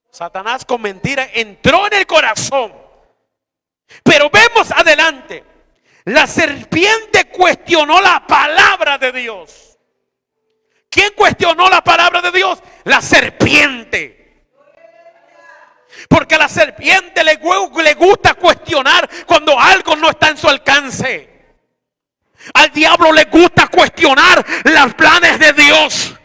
Satanás con mentira entró en el corazón. Pero vemos adelante. La serpiente cuestionó la palabra de Dios. ¿Quién cuestionó la palabra de Dios? La serpiente. Porque a la serpiente le gusta cuestionar cuando algo no está en su alcance. Al diablo le gusta cuestionar los planes de Dios.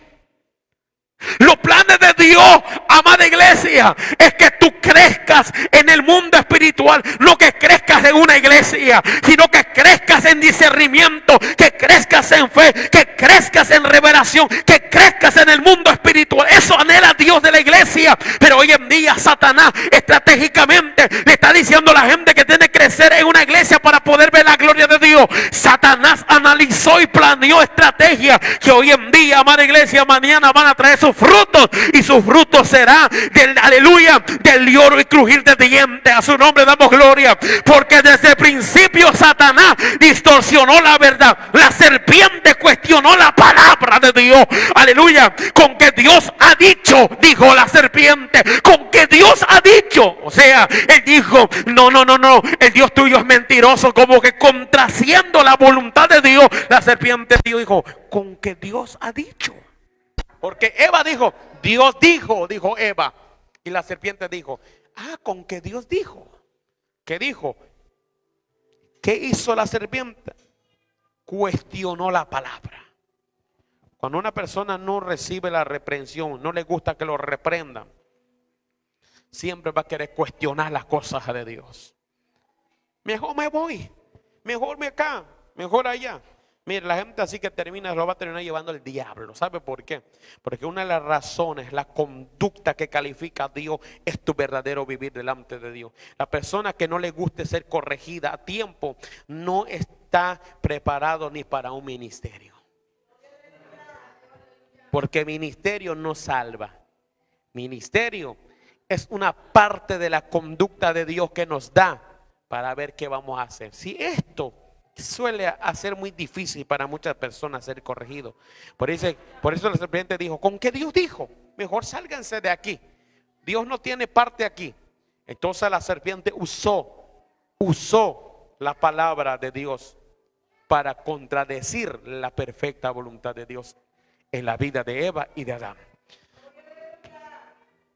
Los planes de Dios, amada iglesia, es que tú crezcas en el mundo espiritual. No que crezcas en una iglesia, sino que crezcas en discernimiento, que crezcas en fe, que crezcas en revelación, que crezcas en el mundo espiritual. Eso anhela Dios de la iglesia. Pero hoy en día Satanás estratégicamente le está diciendo a la gente que tiene que crecer en una iglesia para poder ver la gloria de Dios. Satanás analizó y planeó estrategias que hoy en día, amada iglesia, mañana van a traer sus frutos, y sus frutos será del aleluya, del lloro y crujir de dientes. A su nombre damos gloria, porque desde el principio Satanás distorsionó la verdad. La serpiente cuestionó la palabra de Dios. Aleluya. Con que Dios ha dicho, dijo la serpiente, con que Dios ha dicho. O sea, él dijo, no, el Dios tuyo es mentiroso, como que contraciendo la voluntad de Dios. La serpiente dijo, con que Dios ha dicho. Porque Eva dijo, Dios dijo, dijo Eva. Y la serpiente dijo, con que Dios dijo. ¿Qué dijo? ¿Qué hizo la serpiente? Cuestionó la palabra. Cuando una persona no recibe la reprensión, no le gusta que lo reprendan, siempre va a querer cuestionar las cosas de Dios. Mejor me voy, mejor me acá, mejor allá. Mire, la gente así que lo va a terminar llevando el diablo. ¿Sabe por qué? Porque una de las razones, la conducta que califica a Dios es tu verdadero vivir delante de Dios. La persona que no le guste ser corregida a tiempo no está preparado ni para un ministerio. Porque ministerio no salva. Ministerio es una parte de la conducta de Dios que nos da para ver qué vamos a hacer. Si esto suele hacer muy difícil para muchas personas ser corregido. Por eso la serpiente dijo, ¿con qué Dios dijo? Mejor sálganse de aquí. Dios no tiene parte aquí. Entonces la serpiente usó la palabra de Dios para contradecir la perfecta voluntad de Dios en la vida de Eva y de Adán.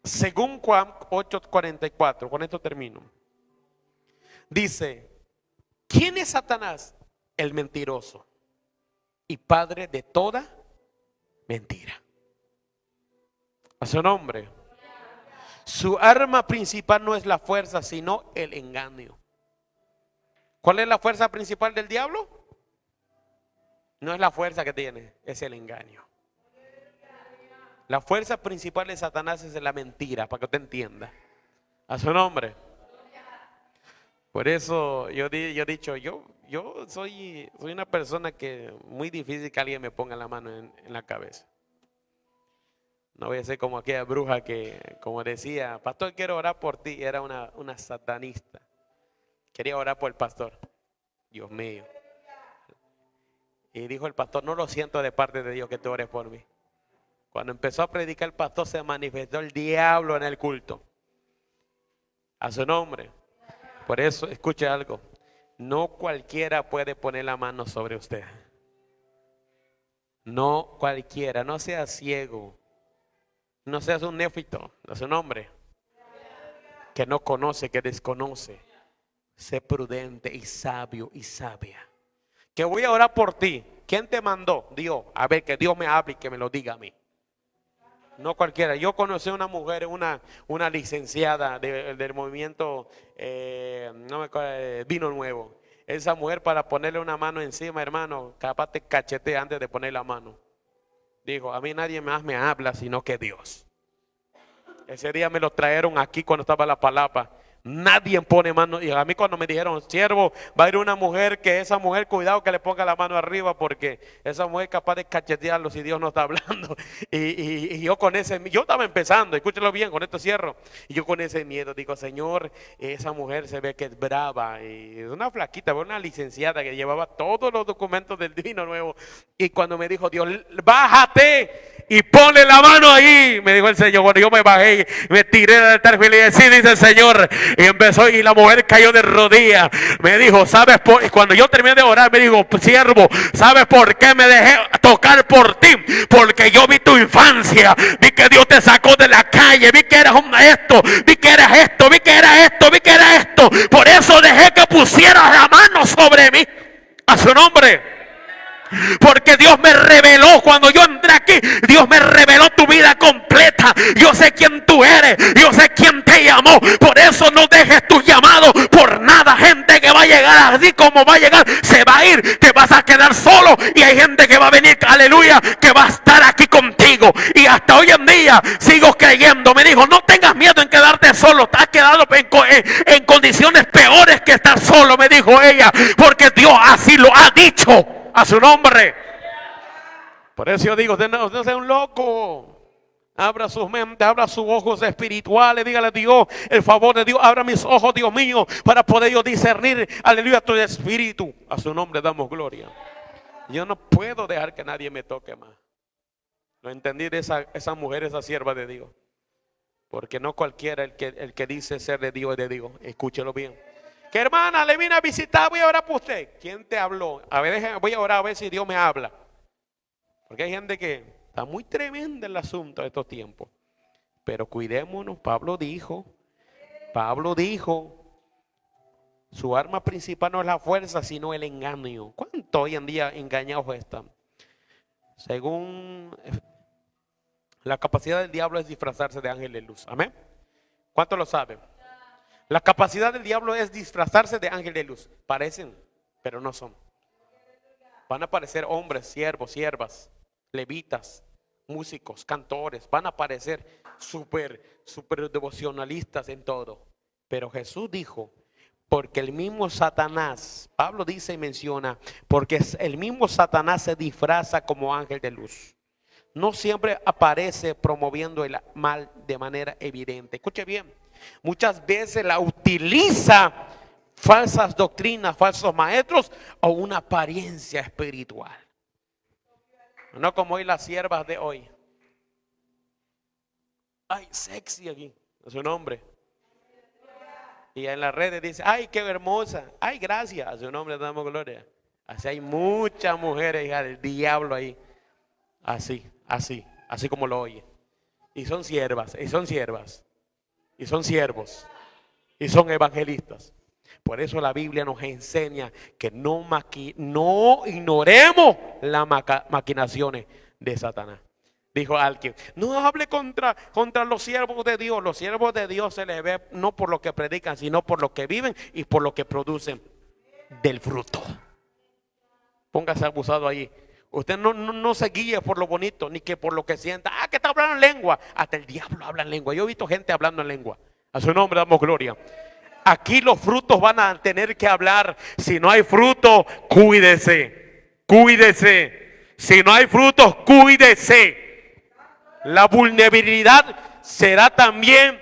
Según Juan 8:44, con esto termino. Dice, ¿quién es Satanás? El mentiroso y padre de toda mentira. A su nombre. Su arma principal no es la fuerza, sino el engaño. ¿Cuál es la fuerza principal del diablo? No es la fuerza que tiene, es el engaño. La fuerza principal de Satanás es la mentira, para que usted entienda. A su nombre. Por eso yo he dicho, yo soy una persona que muy difícil que alguien me ponga la mano en la cabeza. No voy a ser como aquella bruja que, como decía, pastor, quiero orar por ti. Era una satanista. Quería orar por el pastor. Dios mío. Y dijo el pastor, no lo siento de parte de Dios que tú ores por mí. Cuando empezó a predicar el pastor, se manifestó el diablo en el culto. A su nombre. Por eso, escuche algo. No cualquiera puede poner la mano sobre usted. No cualquiera. No sea ciego. No seas un néfito. A su nombre. Que no conoce, que desconoce. Sé prudente y sabio y sabia. Que voy a orar por ti. ¿Quién te mandó? Dios. A ver, que Dios me hable y que me lo diga a mí. No cualquiera. Yo conocí a una mujer, una licenciada del movimiento no me acuerdo, Vino Nuevo. Esa mujer, para ponerle una mano encima, hermano, capaz te cachetea antes de poner la mano. Dijo, a mí nadie más me habla sino que Dios. Ese día me lo trajeron aquí cuando estaba la palapa. Nadie pone mano. Y a mí cuando me dijeron, siervo, va a ir una mujer, que esa mujer, cuidado que le ponga la mano arriba, porque esa mujer es capaz de cachetearlo si Dios no está hablando. Y yo con ese, yo estaba empezando, escúchelo bien, con esto cierro. Y yo con ese miedo digo, Señor, esa mujer se ve que es brava. Y es una flaquita, una licenciada que llevaba todos los documentos del Divino Nuevo. Y cuando me dijo Dios, bájate y ponle la mano ahí, me dijo el Señor. Bueno, yo me bajé, me tiré del altar y le dije, sí, dice el Señor. Y empezó, y la mujer cayó de rodillas. Me dijo, ¿sabes por? Cuando yo terminé de orar, me dijo, siervo, ¿sabes por qué me dejé tocar por ti? Porque yo vi tu infancia, vi que Dios te sacó de la calle, vi que eras esto, vi que eras esto, vi que eras esto, vi que era esto. Por eso dejé que pusieras la mano sobre mí. A su nombre. Porque Dios me reveló cuando yo entré aquí. Dios me reveló tu vida completa. Yo sé quién tú eres. Yo sé quién te llamó. Por eso no dejes tu llamado por nada. Gente que va a llegar así como va a llegar, se va a ir. Te vas a quedar solo. Y hay gente que va a venir, aleluya, que va a estar aquí contigo. Y hasta hoy en día sigo creyendo. Me dijo, no tengas miedo en quedarte solo. Te has quedado en condiciones peores que estar solo, me dijo ella. Porque Dios así lo ha dicho. A su nombre. Por eso yo digo, usted no sea un loco. Abra sus mentes, abra sus ojos espirituales. Dígale a Dios, el favor de Dios, abra mis ojos, Dios mío, para poder yo discernir, aleluya, tu espíritu. A su nombre damos gloria. Yo no puedo dejar que nadie me toque más. Lo entendí de esa mujer, esa sierva de Dios. Porque no cualquiera el que dice ser de Dios es de Dios. Escúchelo bien. Que hermana, le vine a visitar, voy a orar por usted. ¿Quién te habló? A ver, voy a orar a ver si Dios me habla. Porque hay gente que está muy tremenda el asunto de estos tiempos. Pero cuidémonos, Pablo dijo, su arma principal no es la fuerza, sino el engaño. ¿Cuánto hoy en día engañados están? Según la capacidad del diablo es disfrazarse de ángel de luz. Amén. ¿Cuánto lo saben? La capacidad del diablo es disfrazarse de ángel de luz. Parecen, pero no son. Van a aparecer hombres, siervos, siervas, levitas, músicos, cantores. Van a aparecer súper devocionalistas en todo. Pero Jesús dijo, porque el mismo Satanás, Pablo dice y menciona, porque el mismo Satanás se disfraza como ángel de luz. No siempre aparece promoviendo el mal de manera evidente. Escuche bien. Muchas veces la utiliza falsas doctrinas, falsos maestros o una apariencia espiritual. No como hoy las siervas de hoy. Ay, sexy aquí, es su nombre. Y en las redes dice, ay, qué hermosa. Ay, gracias, a su nombre le damos gloria. Así hay muchas mujeres, hija del diablo ahí. Así como lo oye. Y son siervas, y son siervas. Y son siervos, y son evangelistas. Por eso la Biblia nos enseña que no ignoremos las maquinaciones de Satanás. Dijo alguien, no hable contra los siervos de Dios. Los siervos de Dios se les ve no por lo que predican, sino por lo que viven y por lo que producen del fruto. Póngase abusado ahí. Usted no se guíe por lo bonito, ni que por lo que sienta. Ah, que está hablando en lengua. Hasta el diablo habla en lengua. Yo he visto gente hablando en lengua. A su nombre damos gloria. Aquí los frutos van a tener que hablar. Si no hay fruto, cuídese. Cuídese. Si no hay frutos, cuídese. La vulnerabilidad será también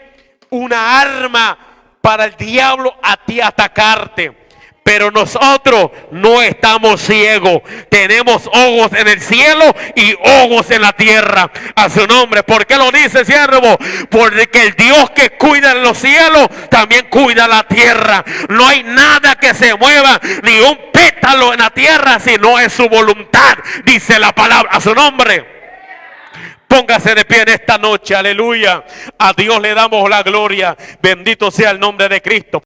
una arma para el diablo a ti atacarte. Pero nosotros no estamos ciegos. Tenemos ojos en el cielo y ojos en la tierra. A su nombre. ¿Por qué lo dice, siervo? Porque el Dios que cuida en los cielos también cuida la tierra. No hay nada que se mueva, ni un pétalo en la tierra, si no es su voluntad, dice la palabra. A su nombre. Póngase de pie en esta noche, aleluya. A Dios le damos la gloria. Bendito sea el nombre de Cristo.